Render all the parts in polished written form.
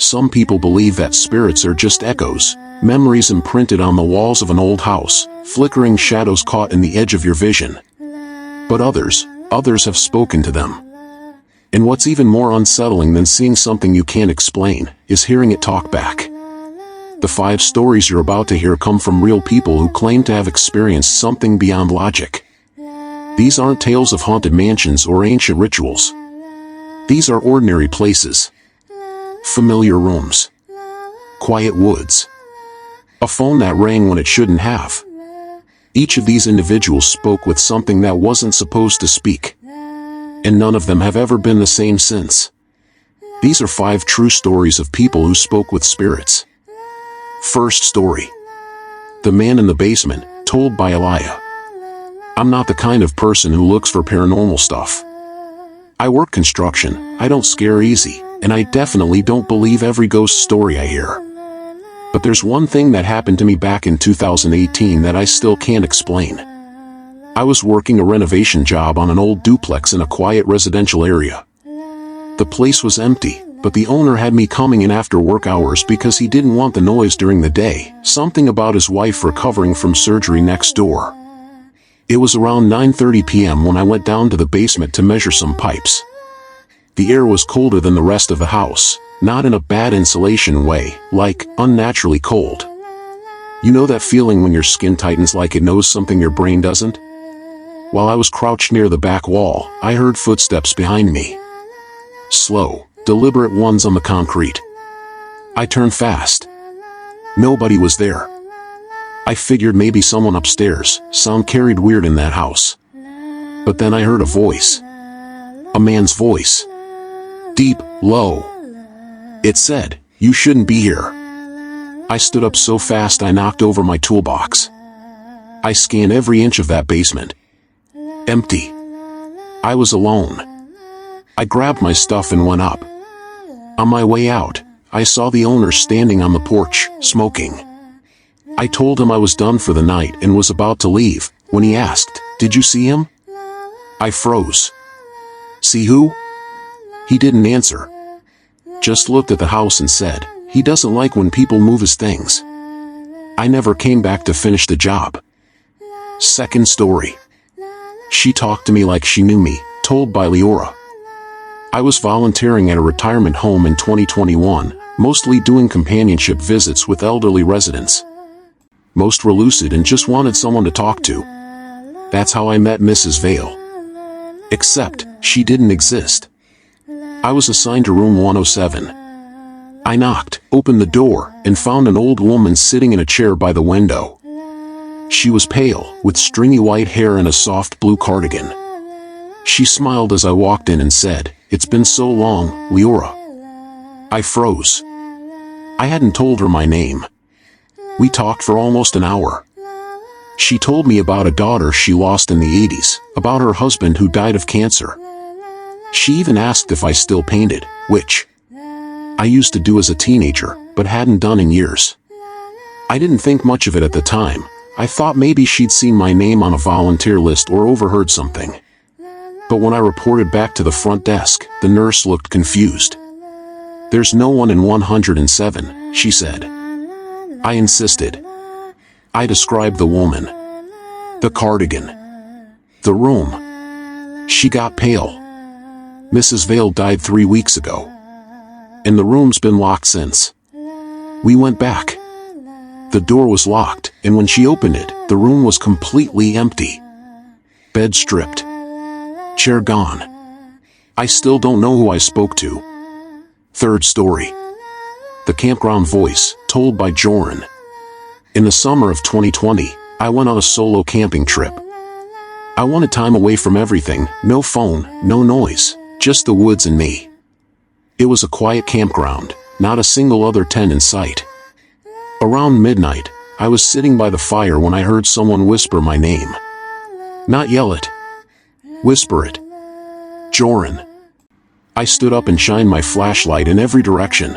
Some people believe that spirits are just echoes, memories imprinted on the walls of an old house, flickering shadows caught in the edge of your vision. But others have spoken to them. And what's even more unsettling than seeing something you can't explain, is hearing it talk back. The 5 stories you're about to hear come from real people who claim to have experienced something beyond logic. These aren't tales of haunted mansions or ancient rituals. These are ordinary places. Familiar rooms. Quiet woods. A phone that rang when it shouldn't have. Each of these individuals spoke with something that wasn't supposed to speak. And none of them have ever been the same since. These are 5 true stories of people who spoke with spirits. First story. The Man in the Basement, told by Elia. I'm not the kind of person who looks for paranormal stuff. I work construction, I don't scare easy, and I definitely don't believe every ghost story I hear. But there's one thing that happened to me back in 2018 that I still can't explain. I was working a renovation job on an old duplex in a quiet residential area. The place was empty, but the owner had me coming in after work hours because he didn't want the noise during the day, something about his wife recovering from surgery next door. It was around 9:30 p.m. when I went down to the basement to measure some pipes. The air was colder than the rest of the house, not in a bad insulation way, like unnaturally cold. You know that feeling when your skin tightens like it knows something your brain doesn't? While I was crouched near the back wall, I heard footsteps behind me. Slow, deliberate ones on the concrete. I turned fast. Nobody was there. I figured maybe someone upstairs. Sound carried weird in that house. But then I heard a voice. A man's voice. Deep, low. It said, "You shouldn't be here." I stood up so fast I knocked over my toolbox. I scanned every inch of that basement. Empty. I was alone. I grabbed my stuff and went up. On my way out, I saw the owner standing on the porch, smoking. I told him I was done for the night and was about to leave, when he asked, "Did you see him?" I froze. "See who?" He didn't answer. Just looked at the house and said, "He doesn't like when people move his things." I never came back to finish the job. Second story. She talked to me like she knew me, told by Leora. I was volunteering at a retirement home in 2021, mostly doing companionship visits with elderly residents. Most were lucid and just wanted someone to talk to. That's how I met Mrs. Vale. Except, she didn't exist. I was assigned to room 107. I knocked, opened the door, and found an old woman sitting in a chair by the window. She was pale, with stringy white hair and a soft blue cardigan. She smiled as I walked in and said, "It's been so long, Leora." I froze. I hadn't told her my name. We talked for almost an hour. She told me about a daughter she lost in the 80s, about her husband who died of cancer. She even asked if I still painted, which I used to do as a teenager, but hadn't done in years. I didn't think much of it at the time. I thought maybe she'd seen my name on a volunteer list or overheard something. But when I reported back to the front desk, the nurse looked confused. "There's no one in 107, she said. I insisted. I described the woman. The cardigan. The room. She got pale. Mrs. Vale died 3 weeks ago. And the room's been locked since. We went back. The door was locked, and when she opened it, the room was completely empty. Bed stripped. Chair gone. I still don't know who I spoke to." Third story. The campground voice, told by Joran. In the summer of 2020, I went on a solo camping trip. I wanted time away from everything, no phone, no noise, just the woods and me. It was a quiet campground, not a single other tent in sight. Around midnight, I was sitting by the fire when I heard someone whisper my name. Not yell it. Whisper it. Joran. I stood up and shined my flashlight in every direction.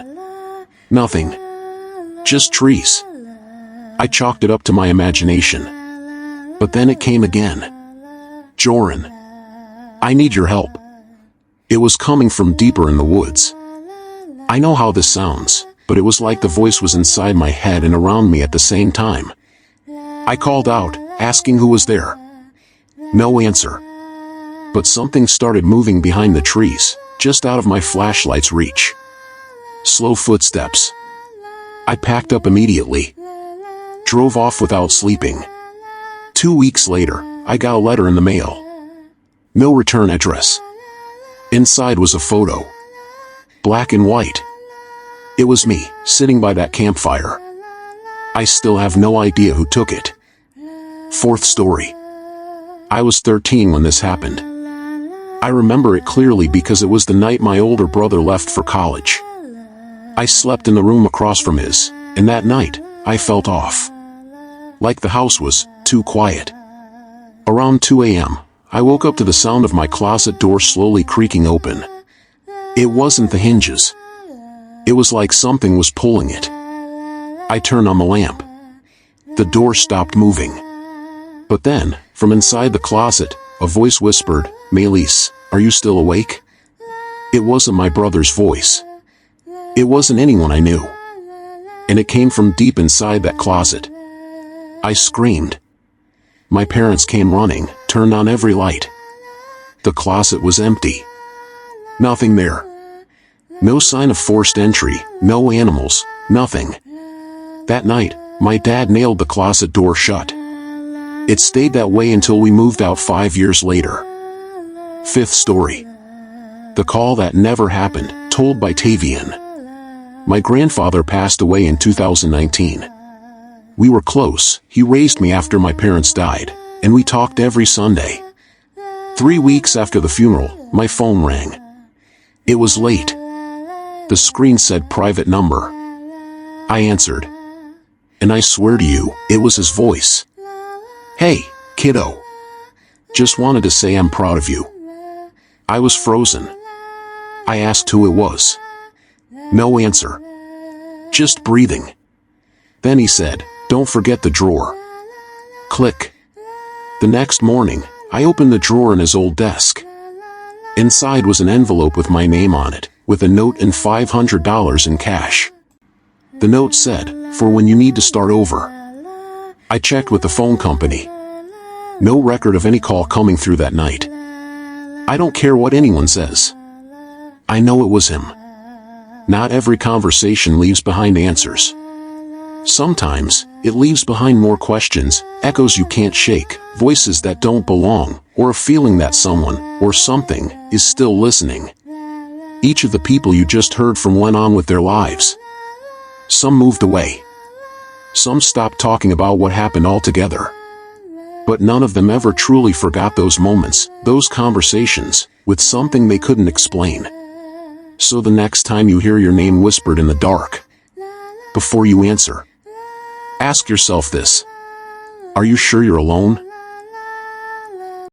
Nothing. Just trees. I chalked it up to my imagination. But then it came again. Joran. I need your help. It was coming from deeper in the woods. I know how this sounds, but it was like the voice was inside my head and around me at the same time. I called out, asking who was there. No answer. But something started moving behind the trees, just out of my flashlight's reach. Slow footsteps. I packed up immediately. Drove off without sleeping. 2 weeks later, I got a letter in the mail. No return address. Inside was a photo. Black and white. It was me, sitting by that campfire. I still have no idea who took it. Fourth story. I was 13 when this happened. I remember it clearly because it was the night my older brother left for college. I slept in the room across from his, and that night, I felt off. Like the house was too quiet. Around 2 a.m., I woke up to the sound of my closet door slowly creaking open. It wasn't the hinges. It was like something was pulling it. I turned on the lamp. The door stopped moving. But then, from inside the closet, a voice whispered, "Maylise, are you still awake?" It wasn't my brother's voice. It wasn't anyone I knew. And it came from deep inside that closet. I screamed. My parents came running, turned on every light. The closet was empty. Nothing there. No sign of forced entry, no animals, nothing. That night, my dad nailed the closet door shut. It stayed that way until we moved out 5 years later. Fifth story. The call that never happened, told by Tavian. My grandfather passed away in 2019. We were close. He raised me after my parents died, and we talked every Sunday. 3 weeks after the funeral, my phone rang. It was late. The screen said private number. I answered. And I swear to you, it was his voice. "Hey, kiddo. Just wanted to say I'm proud of you." I was frozen. I asked who it was. No answer. Just breathing. Then he said, "Don't forget the drawer." Click. The next morning, I opened the drawer in his old desk. Inside was an envelope with my name on it, with a note and $500 in cash. The note said, "For when you need to start over." I checked with the phone company. No record of any call coming through that night. I don't care what anyone says. I know it was him. Not every conversation leaves behind answers. Sometimes, it leaves behind more questions, echoes you can't shake, voices that don't belong, or a feeling that someone, or something, is still listening. Each of the people you just heard from went on with their lives. Some moved away. Some stopped talking about what happened altogether. But none of them ever truly forgot those moments, those conversations, with something they couldn't explain. So the next time you hear your name whispered in the dark, before you answer, ask yourself this: are you sure you're alone?